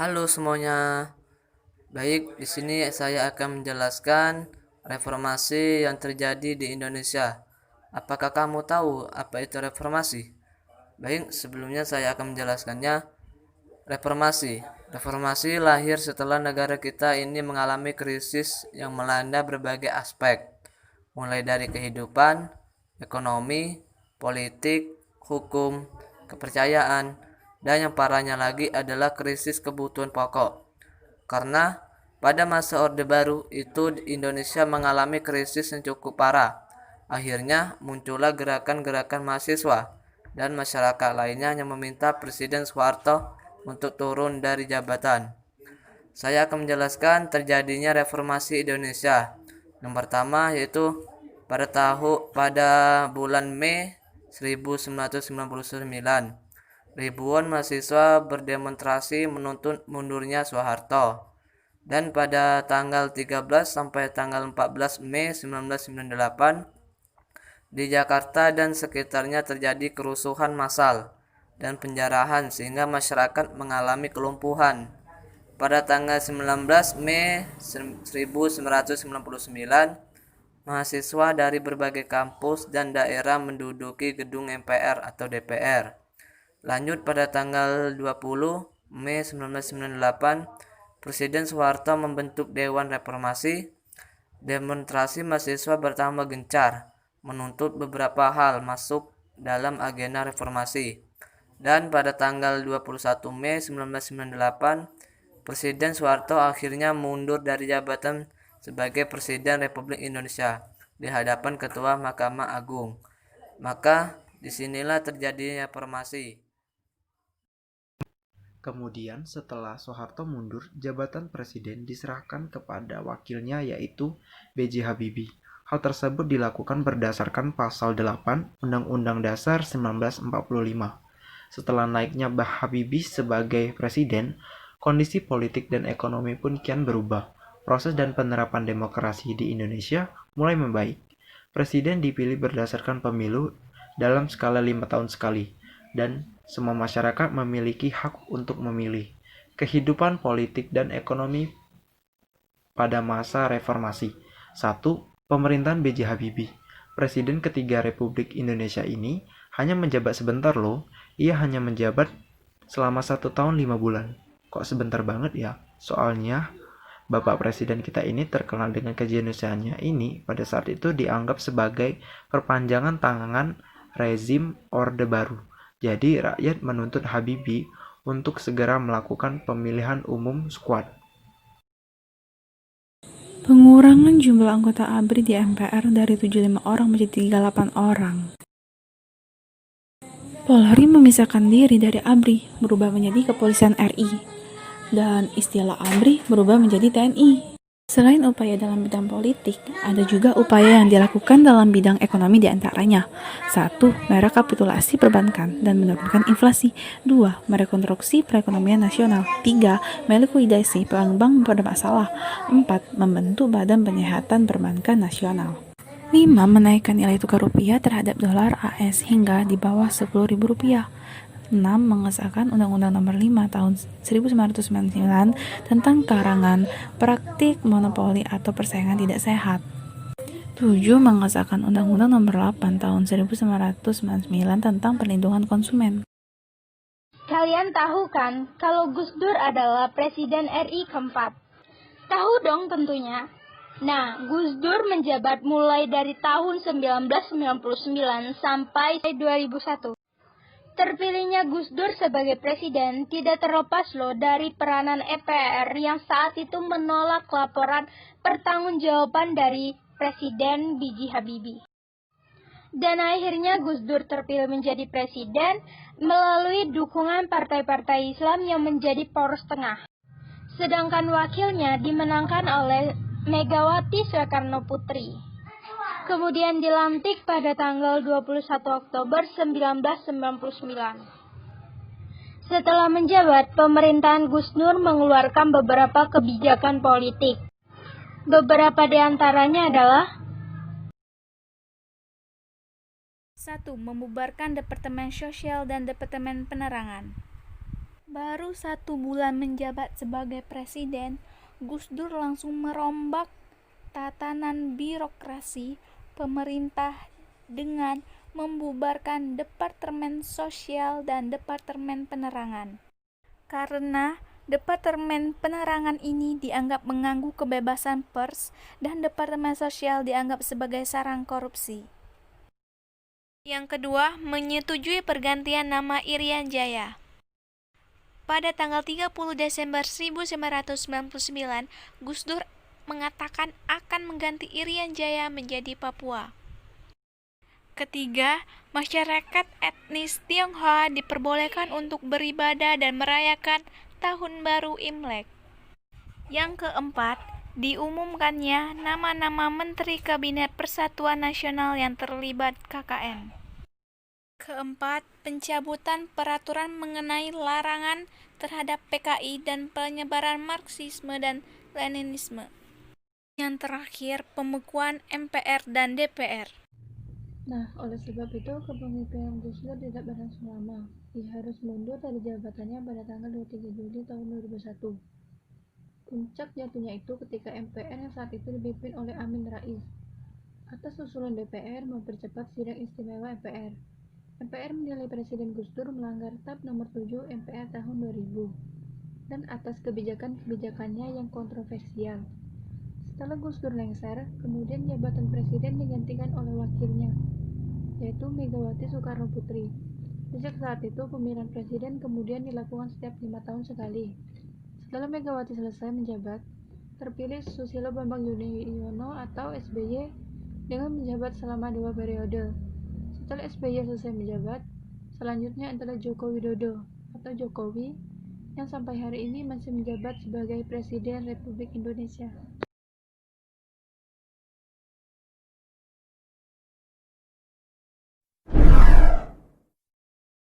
Halo semuanya. Baik, di sini saya akan menjelaskan reformasi yang terjadi di Indonesia. Apakah kamu tahu apa itu reformasi? Baik, sebelumnya saya akan menjelaskannya. Reformasi. Reformasi lahir setelah negara kita ini mengalami krisis yang melanda berbagai aspek, mulai dari kehidupan, ekonomi, politik, hukum, kepercayaan, dan yang parahnya lagi adalah krisis kebutuhan pokok. Karena pada masa Orde Baru itu Indonesia mengalami krisis yang cukup parah. Akhirnya muncullah gerakan-gerakan mahasiswa dan masyarakat lainnya yang meminta Presiden Soeharto untuk turun dari jabatan. Saya akan menjelaskan terjadinya reformasi Indonesia. Yang pertama yaitu pada bulan Mei 1999, ribuan mahasiswa berdemonstrasi menuntut mundurnya Soeharto. Dan pada tanggal 13 sampai tanggal 14 Mei 1998, di Jakarta dan sekitarnya terjadi kerusuhan massal dan penjarahan sehingga masyarakat mengalami kelumpuhan. Pada tanggal 19 Mei 1999, mahasiswa dari berbagai kampus dan daerah menduduki gedung MPR atau DPR. Lanjut pada tanggal 20 Mei 1998, Presiden Soeharto membentuk Dewan Reformasi. Demonstrasi mahasiswa bertambah gencar, menuntut beberapa hal masuk dalam agenda reformasi. Dan pada tanggal 21 Mei 1998, Presiden Soeharto akhirnya mundur dari jabatan sebagai Presiden Republik Indonesia di hadapan Ketua Mahkamah Agung. Maka disinilah terjadinya reformasi. Kemudian setelah Soeharto mundur, jabatan presiden diserahkan kepada wakilnya yaitu B.J. Habibie. Hal tersebut dilakukan berdasarkan pasal 8 Undang-Undang Dasar 1945. Setelah naiknya Habibie sebagai presiden, kondisi politik dan ekonomi pun kian berubah. Proses dan penerapan demokrasi di Indonesia mulai membaik. Presiden dipilih berdasarkan pemilu dalam skala 5 tahun sekali, dan semua masyarakat memiliki hak untuk memilih. Kehidupan politik dan ekonomi pada masa reformasi. 1. Pemerintahan B.J. Habibie. Presiden ketiga Republik Indonesia ini hanya menjabat sebentar loh. Ia hanya menjabat selama 1 tahun 5 bulan. Kok sebentar banget ya? Soalnya Bapak Presiden kita ini terkenal dengan kejeniusannya ini pada saat itu dianggap sebagai perpanjangan tangan rezim Orde Baru. Jadi rakyat menuntut Habibie untuk segera melakukan pemilihan umum squad. Pengurangan jumlah anggota ABRI di MPR dari 75 orang menjadi 38 orang. Polri memisahkan diri dari ABRI, berubah menjadi Kepolisian RI, dan istilah ABRI berubah menjadi TNI. Selain upaya dalam bidang politik, ada juga upaya yang dilakukan dalam bidang ekonomi diantaranya. 1. Merekapitulasi perbankan dan menurunkan inflasi. 2. Merekonstruksi perekonomian nasional. 3. Melikuidasi bank-bank bermasalah. 4. Membentuk Badan Penyihatan Perbankan Nasional. 5. Menaikkan nilai tukar rupiah terhadap dolar AS hingga di bawah Rp10.000. 6. Mengesahkan Undang-Undang Nomor 5 Tahun 1999 tentang larangan praktik monopoli atau persaingan tidak sehat. 7. Mengesahkan Undang-Undang Nomor 8 Tahun 1999 tentang perlindungan konsumen. Kalian tahu kan kalau Gus Dur adalah Presiden RI keempat? Tahu dong tentunya. Nah, Gus Dur menjabat mulai dari tahun 1999 sampai 2001. Terpilihnya Gus Dur sebagai presiden tidak terlepas loh dari peranan EPR yang saat itu menolak laporan pertanggungjawaban dari Presiden B.J. Habibie. Dan akhirnya Gus Dur terpilih menjadi presiden melalui dukungan partai-partai Islam yang menjadi poros tengah. Sedangkan wakilnya dimenangkan oleh Megawati Soekarno Putri. Kemudian dilantik pada tanggal 21 Oktober 1999. Setelah menjabat, pemerintahan Gus Dur mengeluarkan beberapa kebijakan politik. Beberapa di antaranya adalah 1. Membubarkan Departemen Sosial dan Departemen Penerangan. Baru 1 bulan menjabat sebagai presiden, Gus Dur langsung merombak tatanan birokrasi pemerintah dengan membubarkan Departemen Sosial dan Departemen Penerangan. Karena Departemen Penerangan ini dianggap mengganggu kebebasan pers dan Departemen Sosial dianggap sebagai sarang korupsi. Yang kedua, menyetujui pergantian nama Irian Jaya. Pada tanggal 30 Desember 1999, Gus Dur mengatakan akan mengganti Irian Jaya menjadi Papua. Ketiga, masyarakat etnis Tionghoa diperbolehkan untuk beribadah dan merayakan Tahun Baru Imlek. Yang keempat, diumumkannya nama-nama Menteri Kabinet Persatuan Nasional yang terlibat KKN. Keempat, pencabutan peraturan mengenai larangan terhadap PKI dan penyebaran Marxisme dan Leninisme. Yang terakhir, pembekuan MPR dan DPR. Nah, oleh sebab itu, kepemimpinan Gus Dur tidak berlangsung lama. Ia harus mundur dari jabatannya pada tanggal 23 Juli tahun 2001. Puncak jatuhnya itu ketika MPR yang saat itu dipimpin oleh Amin Rais, atas usulan DPR, mempercepat sidang istimewa MPR. MPR menilai Presiden Gus Dur melanggar TAP nomor 7 MPR tahun 2000 dan atas kebijakan-kebijakannya yang kontroversial. Setelah Gus Dur lengser, kemudian jabatan presiden digantikan oleh wakilnya, yaitu Megawati Soekarno Putri. Sejak saat itu, pemilihan presiden kemudian dilakukan setiap 5 tahun sekali. Setelah Megawati selesai menjabat, terpilih Susilo Bambang Yudhoyono atau SBY dengan menjabat selama 2 periode. Setelah SBY selesai menjabat, selanjutnya adalah Joko Widodo atau Jokowi yang sampai hari ini masih menjabat sebagai Presiden Republik Indonesia.